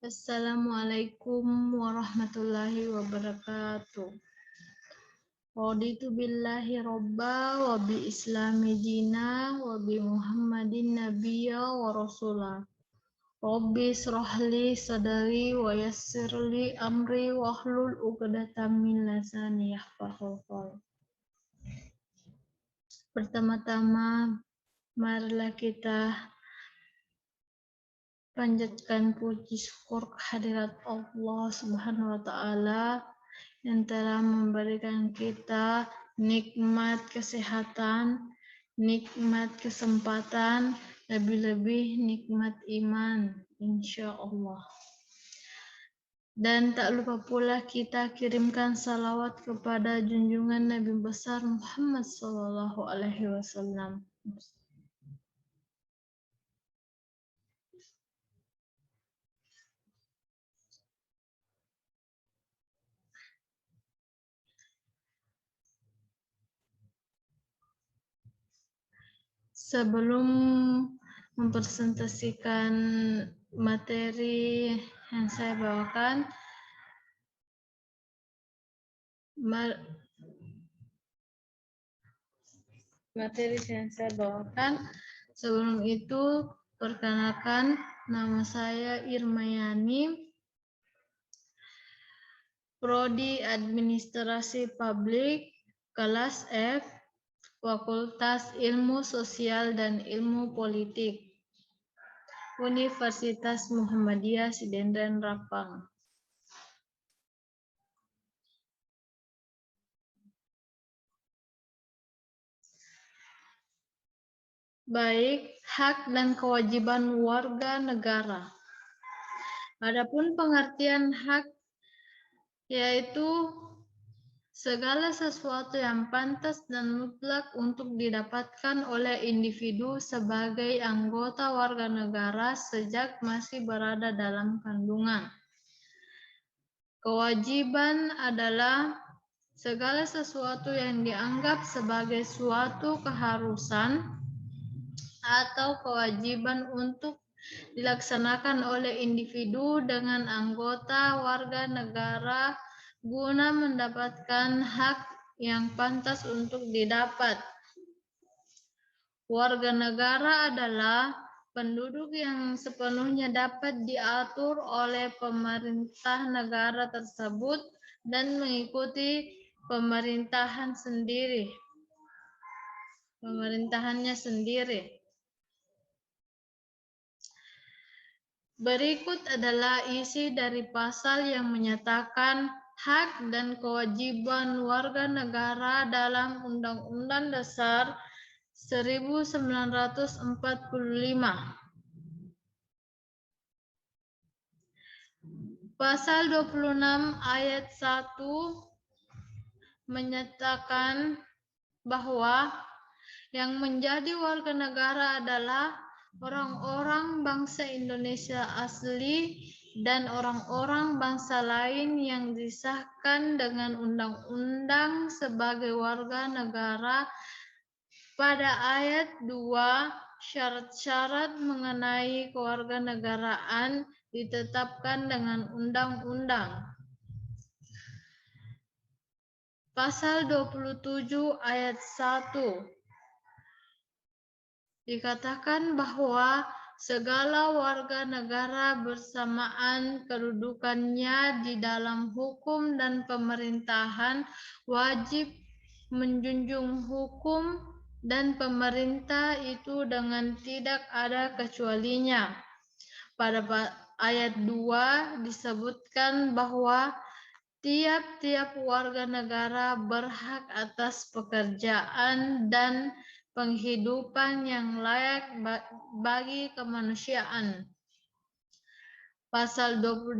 Assalamualaikum warahmatullahi wabarakatuh. Raditu billahi robba wa bi islami dina wa bi muhammadin nabiyya wa rasula. Rabbi srahli sadari wa yassirli amri wa hlul uqdatam min lisani yafqahu qawli. Pertama-tama marilah kita panjatkan puji syukur kehadirat Allah Subhanahu wa taala yang telah memberikan kita nikmat kesehatan, nikmat kesempatan, lebih-lebih nikmat iman, insya Allah. Dan tak lupa pula kita kirimkan salawat kepada junjungan Nabi besar Muhammad SAW. Sebelum mempresentasikan materi yang saya bawakan, sebelum itu perkenalkan, nama saya Irmayani, Prodi Administrasi Publik, kelas F, Fakultas Ilmu Sosial dan Ilmu Politik, Universitas Muhammadiyah Sidendran Rapang. Baik, hak dan kewajiban warga negara. Adapun pengertian hak yaitu segala sesuatu yang pantas dan mutlak untuk didapatkan oleh individu sebagai anggota warga negara sejak masih berada dalam kandungan. Kewajiban adalah segala sesuatu yang dianggap sebagai suatu keharusan atau kewajiban untuk dilaksanakan oleh individu dengan anggota warga negara guna mendapatkan hak yang pantas untuk didapat. Warga negara adalah penduduk yang sepenuhnya dapat diatur oleh pemerintah negara tersebut dan mengikuti pemerintahannya sendiri. Berikut adalah isi dari pasal yang menyatakan hak dan kewajiban warga negara dalam Undang-Undang Dasar 1945. Pasal 26 ayat 1 menyatakan bahwa yang menjadi warga negara adalah orang-orang bangsa Indonesia asli dan orang-orang bangsa lain yang disahkan dengan undang-undang sebagai warga negara. Pada ayat 2, syarat-syarat mengenai kewarganegaraan ditetapkan dengan undang-undang. Pasal 27 ayat 1 dikatakan bahwa segala warga negara bersamaan kedudukannya di dalam hukum dan pemerintahan wajib menjunjung hukum dan pemerintah itu dengan tidak ada kecualinya. Pada ayat 2 disebutkan bahwa tiap-tiap warga negara berhak atas pekerjaan dan penghidupan yang layak bagi kemanusiaan. Pasal 28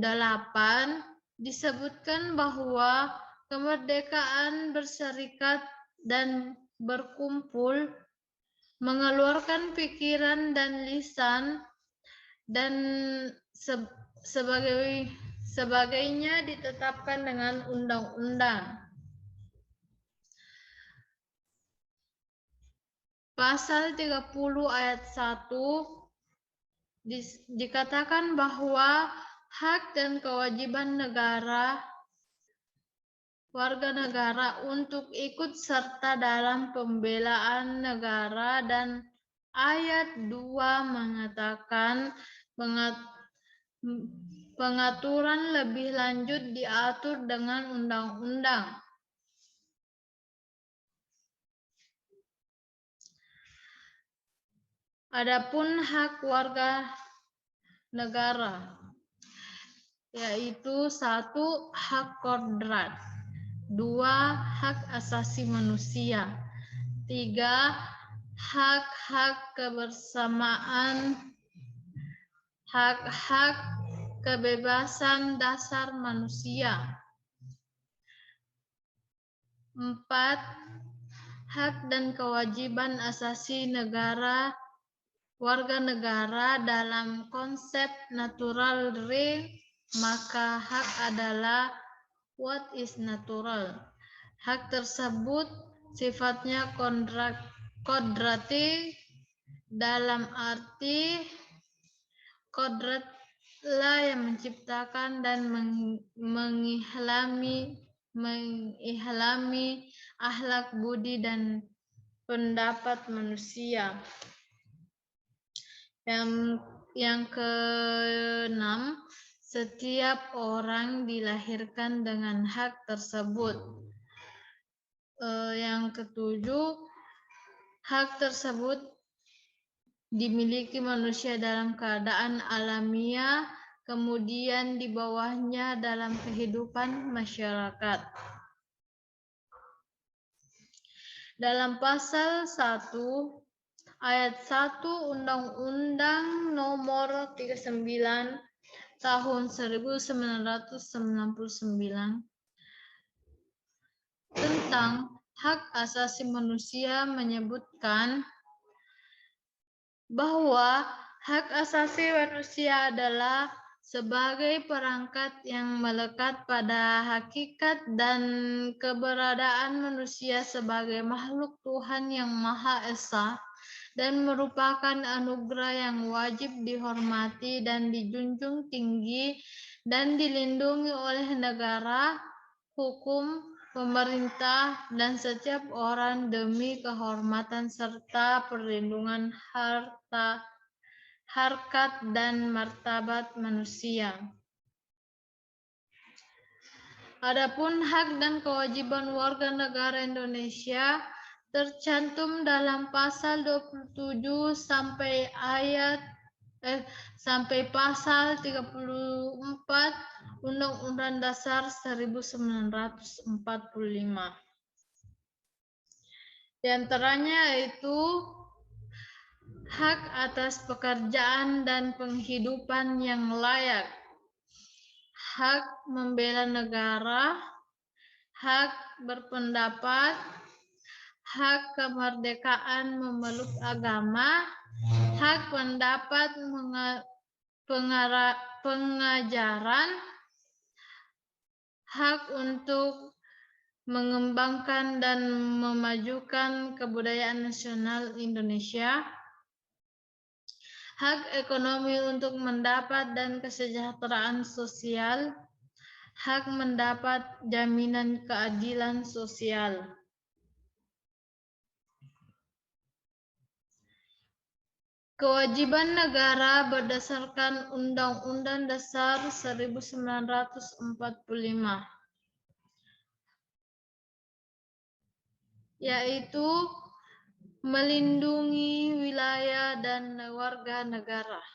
disebutkan bahwa kemerdekaan berserikat dan berkumpul, mengeluarkan pikiran dan lisan, dan sebagainya ditetapkan dengan undang-undang. Pasal 30 ayat 1 dikatakan bahwa hak dan kewajiban warga negara untuk ikut serta dalam pembelaan negara, dan ayat 2 mengatakan pengaturan lebih lanjut diatur dengan undang-undang. Adapun hak warga negara, yaitu 1. Hak kodrat, 2. Hak asasi manusia, 3. Hak-hak kebersamaan, hak-hak kebebasan dasar manusia, 4. Hak dan kewajiban asasi warga negara dalam konsep natural real, maka hak adalah what is natural. Hak tersebut sifatnya kodrati, dalam arti kodratlah yang menciptakan dan mengilhami akhlak, budi, dan pendapat manusia. Yang keenam, setiap orang dilahirkan dengan hak tersebut. Yang ketujuh, hak tersebut dimiliki manusia dalam keadaan alamiah, kemudian di bawahnya dalam kehidupan masyarakat. Dalam pasal 1 ayat 1 Undang-Undang Nomor 39 Tahun 1999 tentang Hak Asasi Manusia menyebutkan bahwa hak asasi manusia adalah sebagai perangkat yang melekat pada hakikat dan keberadaan manusia sebagai makhluk Tuhan yang Maha Esa, dan merupakan anugerah yang wajib dihormati dan dijunjung tinggi dan dilindungi oleh negara, hukum, pemerintah, dan setiap orang demi kehormatan serta perlindungan harkat dan martabat manusia. Adapun hak dan kewajiban warga negara Indonesia tercantum dalam pasal 27 sampai pasal 34 Undang-Undang Dasar 1945. Di antaranya yaitu hak atas pekerjaan dan penghidupan yang layak, hak membela negara, hak berpendapat, hak kemerdekaan memeluk agama, hak pendapat pengajaran, hak untuk mengembangkan dan memajukan kebudayaan nasional Indonesia, hak ekonomi untuk mendapat dan kesejahteraan sosial, hak mendapat jaminan keadilan sosial. Kewajiban negara berdasarkan Undang-Undang Dasar 1945, yaitu melindungi wilayah dan warga negara,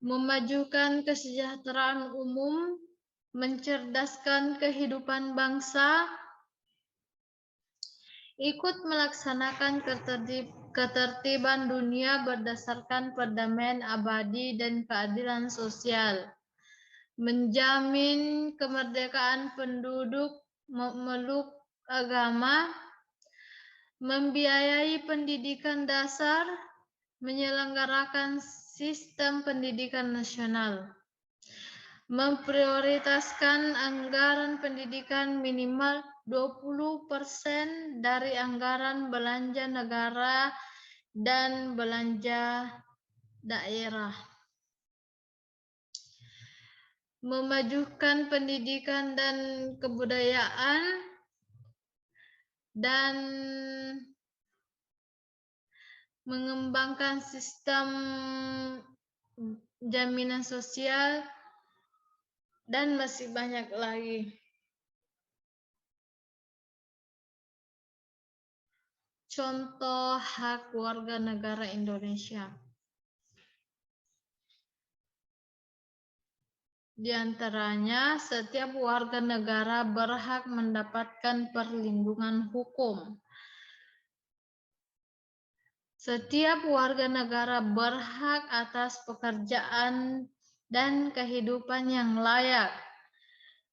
memajukan kesejahteraan umum, mencerdaskan kehidupan bangsa, ikut melaksanakan ketertiban dunia berdasarkan perdamaian abadi dan keadilan sosial, menjamin kemerdekaan penduduk memeluk agama, membiayai pendidikan dasar, menyelenggarakan sistem pendidikan nasional, memprioritaskan anggaran pendidikan minimal 20% dari anggaran belanja negara dan belanja daerah. memajukan pendidikan dan kebudayaan, dan mengembangkan sistem jaminan sosial, dan masih banyak lagi. Contoh hak warga negara Indonesia. Di antaranya, setiap warga negara berhak mendapatkan perlindungan hukum. Setiap warga negara berhak atas pekerjaan dan kehidupan yang layak.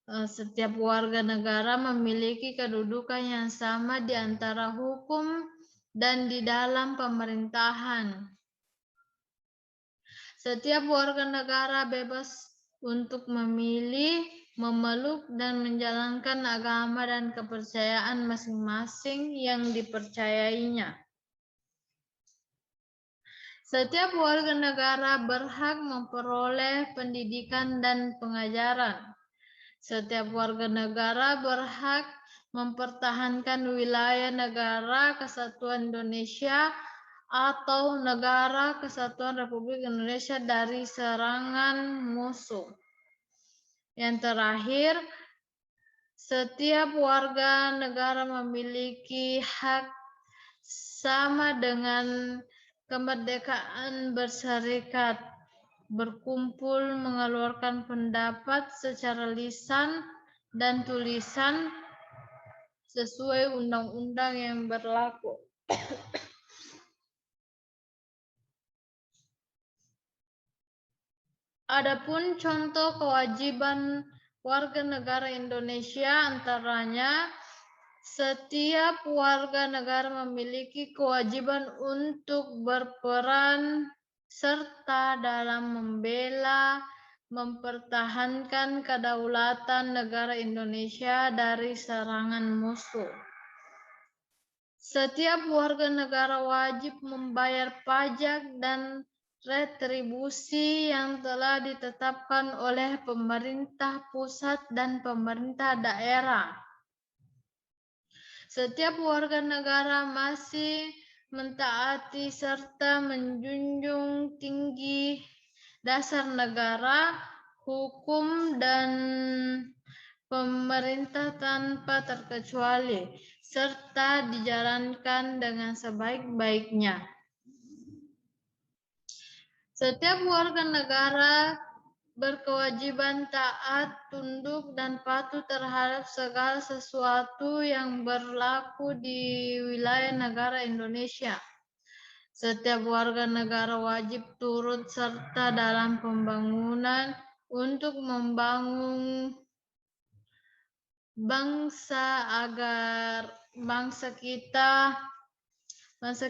Setiap warga negara memiliki kedudukan yang sama di antara hukum dan di dalam pemerintahan. Setiap warga negara bebas untuk memilih, memeluk, dan menjalankan agama dan kepercayaan masing-masing yang dipercayainya. Setiap warga negara berhak memperoleh pendidikan dan pengajaran. Setiap warga negara berhak mempertahankan wilayah negara kesatuan Indonesia atau Negara Kesatuan Republik Indonesia dari serangan musuh. Yang terakhir, setiap warga negara memiliki hak sama dengan kemerdekaan berserikat, berkumpul, mengeluarkan pendapat secara lisan dan tulisan sesuai undang-undang yang berlaku. Adapun contoh kewajiban warga negara Indonesia antaranya setiap warga negara memiliki kewajiban untuk berperan serta dalam membela, mempertahankan kedaulatan negara Indonesia dari serangan musuh. Setiap warga negara wajib membayar pajak dan retribusi yang telah ditetapkan oleh pemerintah pusat dan pemerintah daerah. Setiap warga negara masih mentaati serta menjunjung tinggi dasar negara, hukum, dan pemerintah tanpa terkecuali, serta dijalankan dengan sebaik-baiknya. Setiap warga negara berkewajiban taat, tunduk, dan patuh terhadap segala sesuatu yang berlaku di wilayah negara Indonesia. Setiap warga negara wajib turut serta dalam pembangunan untuk membangun bangsa agar bangsa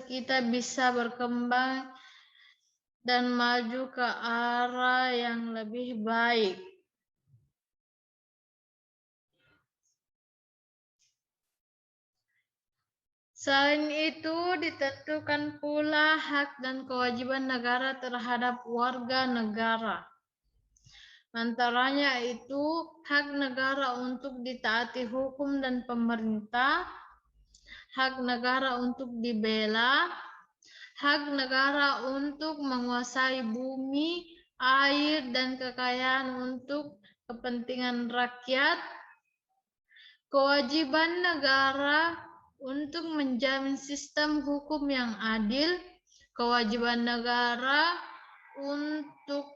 kita bisa berkembang dan maju ke arah yang lebih baik. Selain itu, ditentukan pula hak dan kewajiban negara terhadap warga negara. Antaranya itu hak negara untuk ditaati hukum dan pemerintah, hak negara untuk dibela, hak negara untuk menguasai bumi, air, dan kekayaan untuk kepentingan rakyat, kewajiban negara untuk menjamin sistem hukum yang adil, kewajiban negara untuk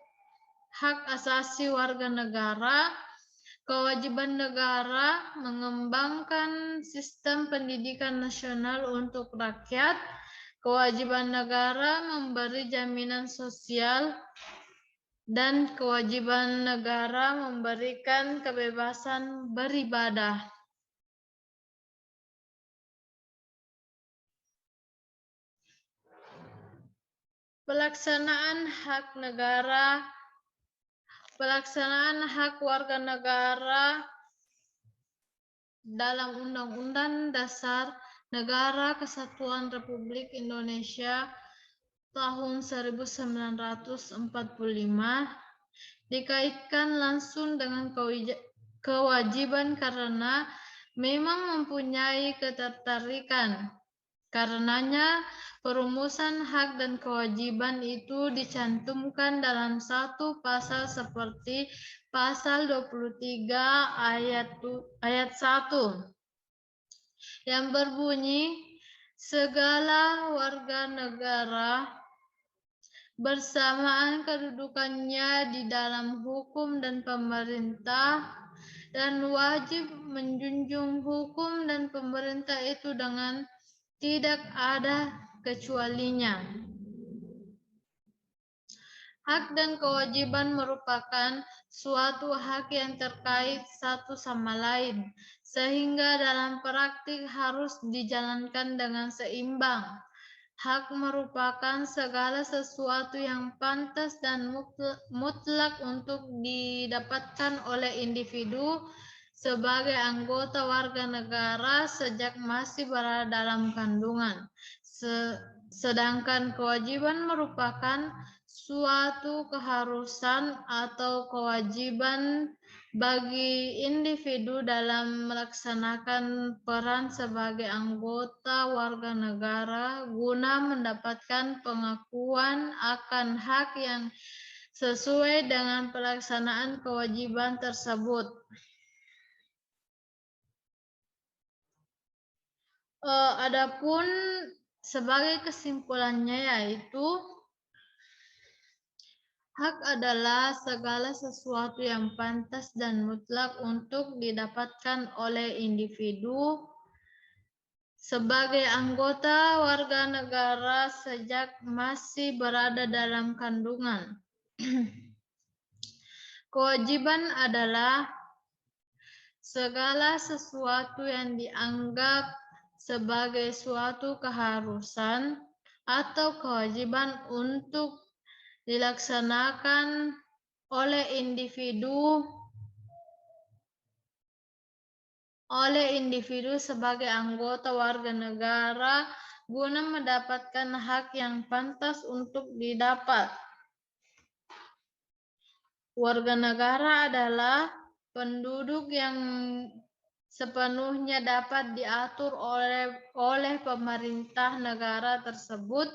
hak asasi warga negara, kewajiban negara mengembangkan sistem pendidikan nasional untuk rakyat, kewajiban negara memberi jaminan sosial, dan kewajiban negara memberikan kebebasan beribadah. Pelaksanaan hak negara, pelaksanaan hak warga negara dalam Undang-Undang Dasar Negara Kesatuan Republik Indonesia tahun 1945 dikaitkan langsung dengan kewajiban karena memang mempunyai ketertarikan. Karenanya, perumusan hak dan kewajiban itu dicantumkan dalam satu pasal seperti pasal 23 ayat 1 yang berbunyi, segala warga negara bersamaan kedudukannya di dalam hukum dan pemerintah dan wajib menjunjung hukum dan pemerintah itu dengan tidak ada kecualinya. Hak dan kewajiban merupakan suatu hak yang terkait satu sama lain, sehingga dalam praktik harus dijalankan dengan seimbang. Hak merupakan segala sesuatu yang pantas dan mutlak untuk didapatkan oleh individu sebagai anggota warga negara sejak masih berada dalam kandungan. Sedangkan kewajiban merupakan suatu keharusan atau kewajiban bagi individu dalam melaksanakan peran sebagai anggota warga negara guna mendapatkan pengakuan akan hak yang sesuai dengan pelaksanaan kewajiban tersebut. Adapun sebagai kesimpulannya yaitu hak adalah segala sesuatu yang pantas dan mutlak untuk didapatkan oleh individu sebagai anggota warga negara sejak masih berada dalam kandungan. Kewajiban adalah segala sesuatu yang dianggap sebagai suatu keharusan atau kewajiban untuk dilaksanakan oleh individu sebagai anggota warga negara guna mendapatkan hak yang pantas untuk didapat. Warga negara adalah penduduk yang sepenuhnya dapat diatur oleh pemerintah negara tersebut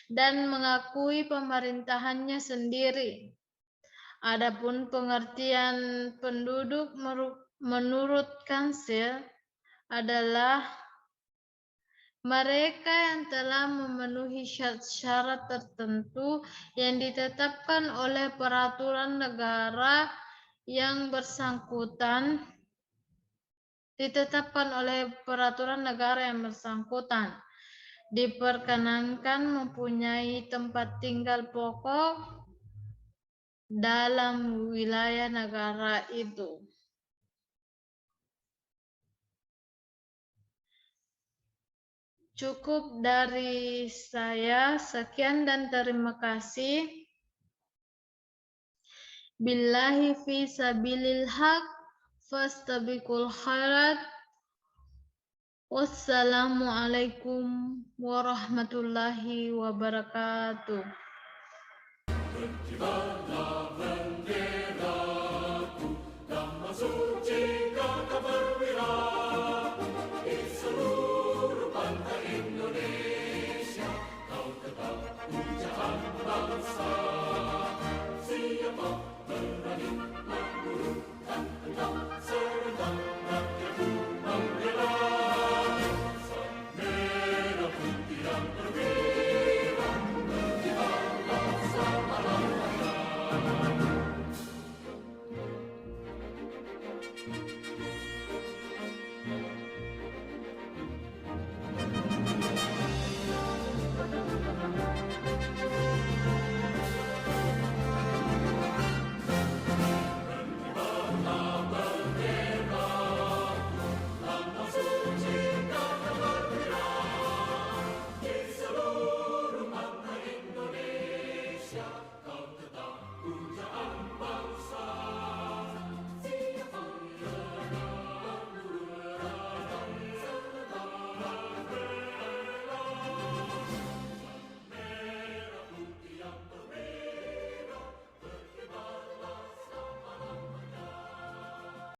dan mengakui pemerintahannya sendiri. Adapun pengertian penduduk menurut Kansil adalah mereka yang telah memenuhi syarat tertentu yang ditetapkan oleh peraturan negara yang bersangkutan, diperkenankan mempunyai tempat tinggal pokok dalam wilayah negara itu. Cukup dari saya, sekian dan terima kasih. Billahi fi sabilil haq, fastabiqul khairat. Wassalamualaikum warahmatullahi wabarakatuh. Berkibarlah benderaku, damai suci